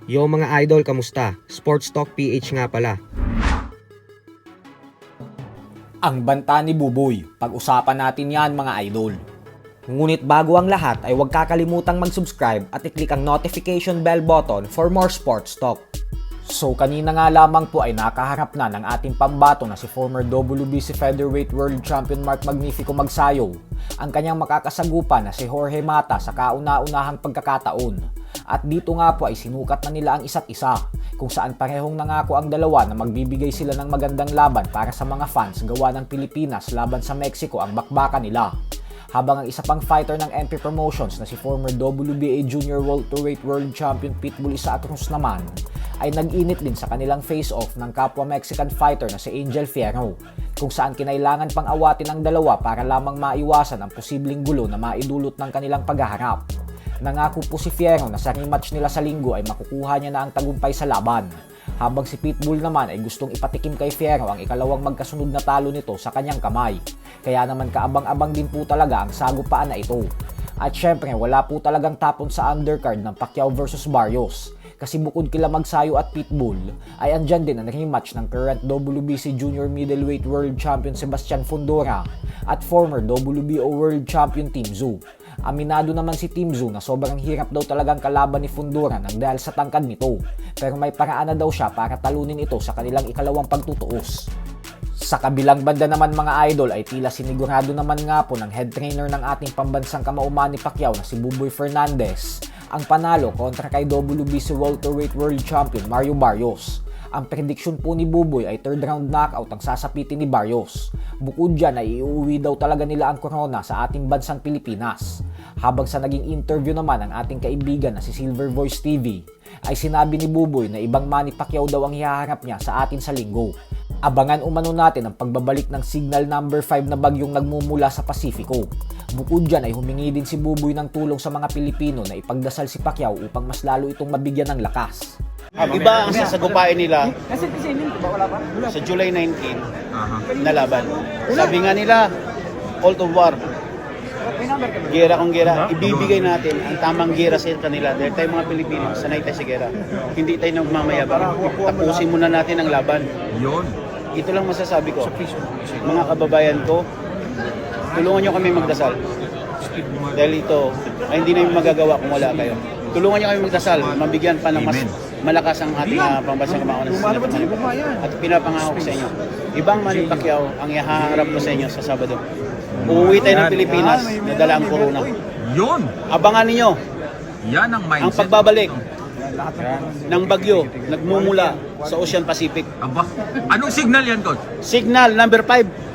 Yo mga idol, kamusta? Sports Talk PH nga pala. Ang banta ni Buboy, pag-usapan natin yan mga idol. Ngunit bago ang lahat ay huwag kakalimutang mag-subscribe at i-click ang notification bell button for more sports talk. So kanina nga lamang po ay nakaharap na ng ating pambato na si former WBC Featherweight World Champion Mark Magnifico Magsayo ang kanyang makakasagupan na si Jorge Mata sa kauna-unahang pagkakataon. At dito nga po ay sinukat na nila ang isa't isa kung saan parehong nangako ang dalawa na magbibigay sila ng magandang laban para sa mga fans gawa ng Pilipinas laban sa Mexico ang bakbakan nila. Habang ang isa pang fighter ng MP Promotions na si former WBA Junior Welterweight World Champion Pitbull Isaac Cruz naman ay nag-init din sa kanilang face-off ng kapwa Mexican fighter na si Angel Fierro kung saan kinailangan pang awatin ang dalawa para lamang maiwasan ang posibleng gulo na maidulot ng kanilang paghaharap. Nangako po si Fierro na sa rematch nila sa linggo ay makukuha niya na ang tagumpay sa laban. Habang si Pitbull naman ay gustong ipatikim kay Fierro ang ikalawang magkasunod na talo nito sa kanyang kamay. Kaya naman kaabang-abang din po talaga ang sagupaan na ito. At syempre wala po talagang tapon sa undercard ng Pacquiao vs Barrios. Kasi bukod kila Magsayo at Pitbull, ay andyan din ang rematch ng current WBC Junior Middleweight World Champion Sebastian Fundora at former WBO World Champion Tim Tszyu. Aminado naman si Tim Tszyu na sobrang hirap daw talagang kalaban ni Fundora nang dahil sa tangkad nito. Pero may paraan na daw siya para talunin ito sa kanilang ikalawang pagtutuos. Sa kabilang banda naman mga idol ay tila sinigurado naman nga po ng head trainer ng ating pambansang kamauman ni Pacquiao na si Buboy Fernandez ang panalo kontra kay WBC Welterweight World Champion Mario Barrios. Ang prediksyon po ni Buboy ay third round knockout ang sasapitin ni Barrios. Bukod dyan ay iuwi daw talaga nila ang corona sa ating bansang Pilipinas. Habang sa naging interview naman ng ating kaibigan na si Silver Voice TV, ay sinabi ni Buboy na ibang Manny Pacquiao daw ang hihaharap niya sa atin sa linggo. Abangan umano natin ang pagbabalik ng signal number 5 na bagyong nagmumula sa Pasifiko. Bukod dyan ay humingi din si Buboy ng tulong sa mga Pilipino na ipagdasal si Pacquiao upang mas lalo itong mabigyan ng lakas. Iba ang sasagupain nila sa July 19 na laban. Sabi nga nila, Call to War. Gera kung gera, ibibigay natin ang tamang gera sa kanila. Dahil tayo mga Pilipino, sanay tayo sa gera. Hindi tayo nagmamayabang. Tapusin muna natin ang laban. Ito lang masasabi ko. Mga kababayan ko, tulungan nyo kami magdasal. Dahil ito ay hindi namin magagawa kung wala kayo. Tulungan nyo kami magdasal, mabigyan pa ng mas malakas ang ating pambansang kamaunan sa at pinapangako ko sa inyo. Ibang Manny Pacquiao ang ihaharap ko sa inyo sa Sabado. Uuwi tayo ng Pilipinas na dala ang corona. Yun! Abangan ninyo Yan ang mindset. ang pagbabalik ng bagyo nagmumula sa Ocean Pacific. Aba, anong signal yan, Coach? Signal number 5.